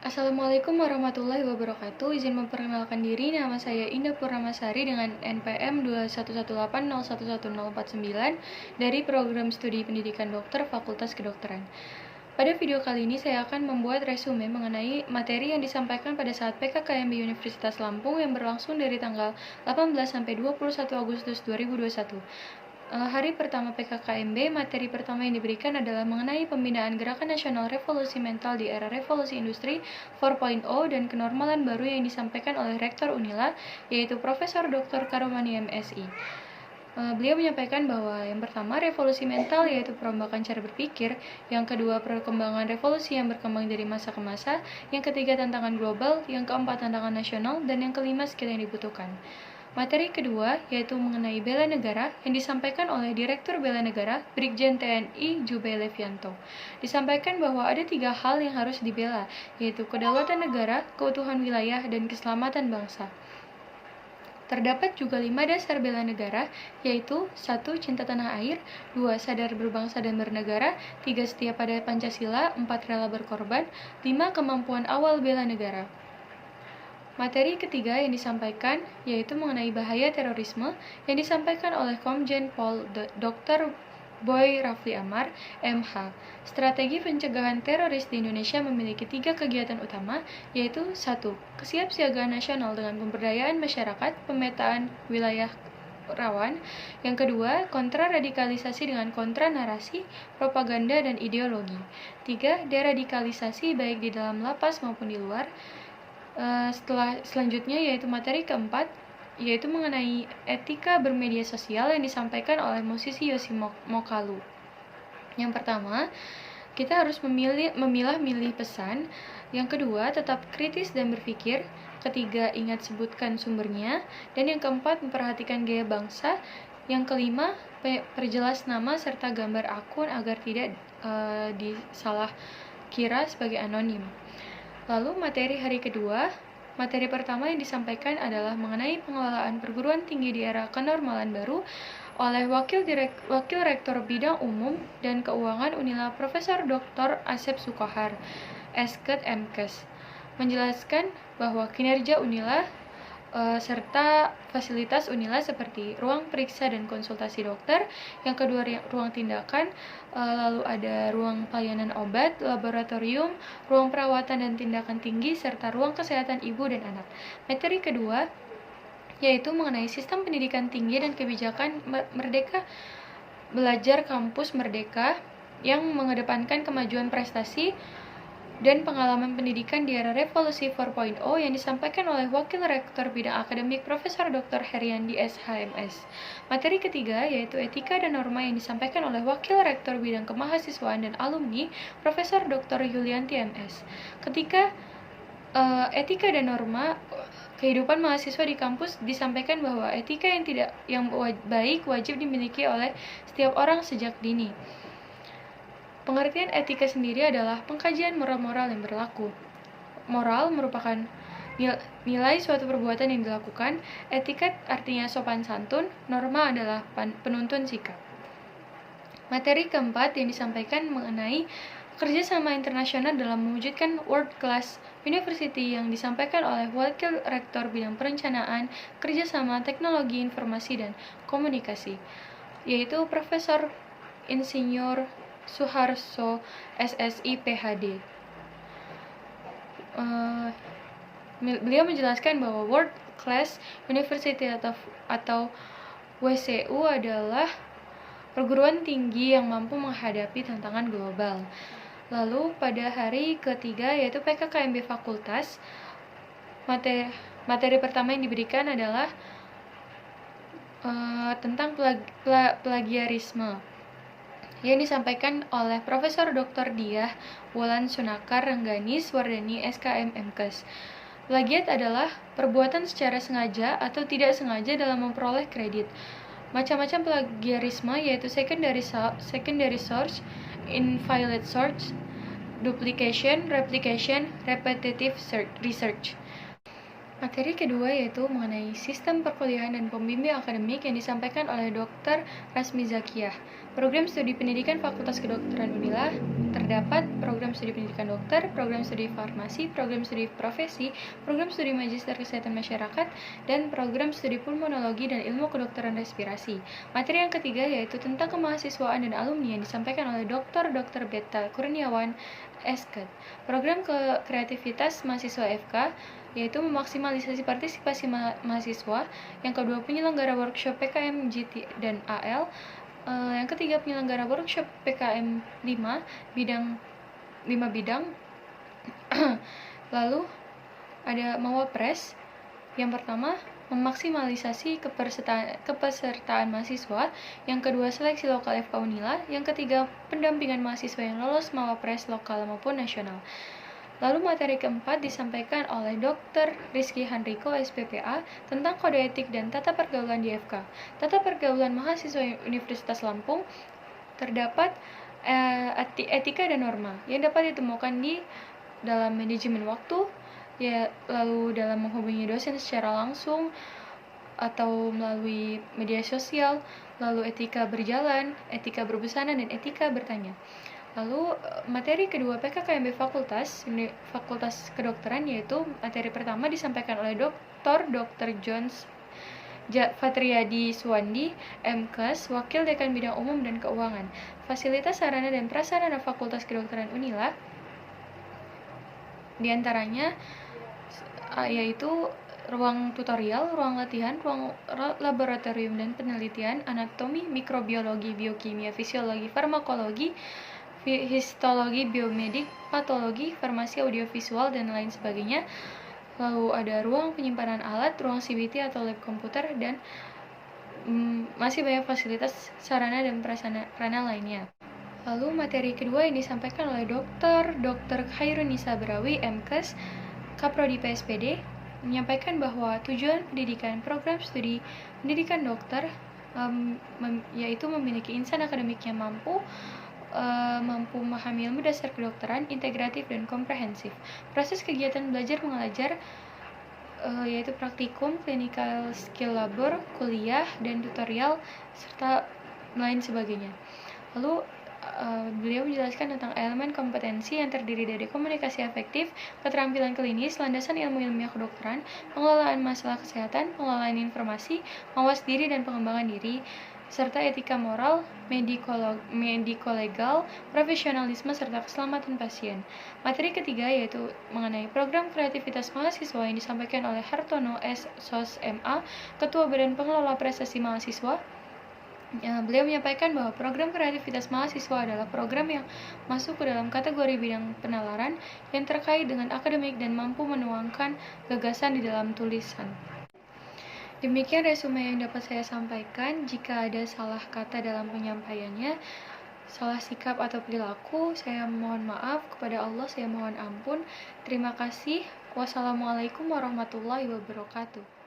Assalamualaikum warahmatullahi wabarakatuh. Izin memperkenalkan diri, nama saya Indah Purnamasari dengan NPM 21180111049 dari Program Studi Pendidikan Dokter Fakultas Kedokteran. Pada video kali ini saya akan membuat resume mengenai materi yang disampaikan pada saat PKKMB Universitas Lampung yang berlangsung dari tanggal 18 sampai 21 Agustus 2021. Hari pertama PKKMB, materi pertama yang diberikan adalah mengenai pembinaan Gerakan Nasional Revolusi Mental di era Revolusi Industri 4.0 dan kenormalan baru yang disampaikan oleh Rektor Unila, yaitu Profesor Dr. Karomani MSI. Beliau menyampaikan bahwa yang pertama revolusi mental yaitu perombakan cara berpikir, yang kedua perkembangan revolusi yang berkembang dari masa ke masa, yang ketiga tantangan global, yang keempat tantangan nasional, dan yang kelima skill yang dibutuhkan. Materi kedua yaitu mengenai bela negara yang disampaikan oleh Direktur Bela Negara Brigjen TNI Jube Levianto. Disampaikan bahwa ada 3 hal yang harus dibela, yaitu kedaulatan negara, keutuhan wilayah, dan keselamatan bangsa. Terdapat juga 5 dasar bela negara, yaitu 1. Cinta tanah air, 2. Sadar berbangsa dan bernegara, 3. Setia pada Pancasila, 4. Rela berkorban, 5. Kemampuan awal bela negara. Materi ketiga yang disampaikan yaitu mengenai bahaya terorisme yang disampaikan oleh Komjen Pol Dr. Boy Rafli Amar, MH. Strategi pencegahan teroris di Indonesia memiliki 3 kegiatan utama, yaitu 1. Kesiapsiagaan nasional dengan pemberdayaan masyarakat, pemetaan wilayah rawan. Yang kedua, kontraradikalisasi dengan kontra narasi, propaganda, dan ideologi. 3. Deradikalisasi baik di dalam lapas maupun di luar. Selanjutnya yaitu materi keempat, yaitu mengenai etika bermedia sosial yang disampaikan oleh musisi Yosi Mokalu. Yang pertama, kita harus memilah-milih pesan. Yang kedua, tetap kritis dan berpikir. Ketiga, ingat sebutkan sumbernya. Dan yang keempat, memperhatikan gaya bangsa. Yang kelima, perjelas nama serta gambar akun agar tidak disalah kira sebagai anonim. Lalu materi hari kedua, materi pertama yang disampaikan adalah mengenai pengelolaan perguruan tinggi di era kenormalan baru oleh Wakil Rektor Bidang Umum dan Keuangan Unila Profesor Dr. Asep Sukohar, Esket MKes, menjelaskan bahwa kinerja Unila serta fasilitas Unila seperti ruang periksa dan konsultasi dokter, yang kedua ruang tindakan, lalu ada ruang pelayanan obat, laboratorium, ruang perawatan dan tindakan tinggi, serta ruang kesehatan ibu dan anak. Materi kedua yaitu mengenai sistem pendidikan tinggi dan kebijakan Merdeka Belajar Kampus Merdeka yang mengedepankan kemajuan prestasi dan pengalaman pendidikan di era Revolusi 4.0 yang disampaikan oleh Wakil Rektor Bidang Akademik Profesor Dr. Heriandi SHMS. Materi ketiga yaitu etika dan norma yang disampaikan oleh Wakil Rektor Bidang Kemahasiswaan dan Alumni Profesor Dr. Yulianti MS. Ketika etika dan norma kehidupan mahasiswa di kampus disampaikan bahwa etika yang baik wajib dimiliki oleh setiap orang sejak dini. Pengertian etika sendiri adalah pengkajian moral-moral yang berlaku. Moral merupakan nilai suatu perbuatan yang dilakukan, etika artinya sopan santun, norma adalah penuntun sikap. Materi keempat yang disampaikan mengenai kerjasama internasional dalam mewujudkan World Class University yang disampaikan oleh Wakil Rektor Bidang Perencanaan, Kerjasama, Teknologi, Informasi, dan Komunikasi, yaitu Profesor Insinyur Suharso SSI PhD. Beliau menjelaskan bahwa World Class University atau WCU adalah perguruan tinggi yang mampu menghadapi tantangan global. Lalu pada hari ketiga yaitu PKKMB Fakultas, materi pertama yang diberikan adalah tentang plagiarisme yang disampaikan oleh Profesor Dr. Diah Wulan Sunakar Rengganis Wardani SKM MKes. Plagiat adalah perbuatan secara sengaja atau tidak sengaja dalam memperoleh kredit. Macam-macam plagiarisme yaitu secondary source, invalid source, duplication, replication, repetitive research. Materi kedua yaitu mengenai sistem perkuliahan dan pembimbing akademik yang disampaikan oleh Dr. Rasmi Zakiyah. Program studi pendidikan Fakultas Kedokteran Unila terdapat program studi pendidikan dokter, program studi farmasi, program studi profesi, program studi magister kesehatan masyarakat, dan program studi pulmonologi dan ilmu kedokteran respirasi. Materi yang ketiga yaitu tentang kemahasiswaan dan alumni yang disampaikan oleh Dr. Beta Kurniawan, SKed. Program kreativitas mahasiswa FK yaitu memaksimalisasi partisipasi mahasiswa. Yang kedua, penyelenggara workshop PKM GT dan AL. Yang ketiga, penyelenggara workshop PKM 5 bidang. Lalu ada Mawapres. Yang pertama, memaksimalisasi kepesertaan mahasiswa. Yang kedua, seleksi lokal FK Unila. Yang ketiga, pendampingan mahasiswa yang lolos Mawapres lokal maupun nasional. Lalu materi keempat disampaikan oleh Dr. Rizky Handriko, SPPA, tentang kode etik dan tata pergaulan di FK. Tata pergaulan mahasiswa Universitas Lampung terdapat etika dan norma yang dapat ditemukan di dalam manajemen waktu, lalu dalam menghubungi dosen secara langsung atau melalui media sosial, lalu etika berjalan, etika berbusana, dan etika bertanya. Lalu materi kedua PKKMB Fakultas Kedokteran, yaitu materi pertama disampaikan oleh Dr. Jones Fatriadi Suwandi, MKes, Wakil Dekan Bidang Umum dan Keuangan. Fasilitas sarana dan prasarana Fakultas Kedokteran Unila diantaranya yaitu ruang tutorial, ruang latihan, ruang laboratorium dan penelitian, anatomi, mikrobiologi, biokimia, fisiologi, farmakologi, histologi, biomedik, patologi, farmasi, audiovisual, dan lain sebagainya. Lalu ada ruang penyimpanan alat, ruang CBT atau lab komputer, dan masih banyak fasilitas sarana dan prasarana lainnya. Lalu materi kedua yang disampaikan oleh Dr. Khairunisa Berawi, MKes, Kaprodi PSPD, menyampaikan bahwa tujuan pendidikan program studi pendidikan dokter yaitu memiliki insan akademik yang mampu memahami ilmu dasar kedokteran, integratif dan komprehensif. Proses kegiatan belajar mengajar yaitu praktikum, clinical skill labor, kuliah, dan tutorial, serta lain sebagainya. Lalu beliau menjelaskan tentang elemen kompetensi yang terdiri dari komunikasi efektif, keterampilan klinis, landasan ilmu ilmiah kedokteran, pengelolaan masalah kesehatan, pengelolaan informasi, mawas diri dan pengembangan diri, serta etika moral, mediko-legal, profesionalisme, serta keselamatan pasien. Materi ketiga yaitu mengenai program kreativitas mahasiswa yang disampaikan oleh Hartono S. Sos MA, Ketua Badan Pengelola Prestasi Mahasiswa. Beliau menyampaikan bahwa program kreativitas mahasiswa adalah program yang masuk ke dalam kategori bidang penalaran yang terkait dengan akademik dan mampu menuangkan gagasan di dalam tulisan. Demikian resume yang dapat saya sampaikan. Jika ada salah kata dalam penyampaiannya, salah sikap atau perilaku, saya mohon maaf. Kepada Allah saya mohon ampun. Terima kasih. Wassalamualaikum warahmatullahi wabarakatuh.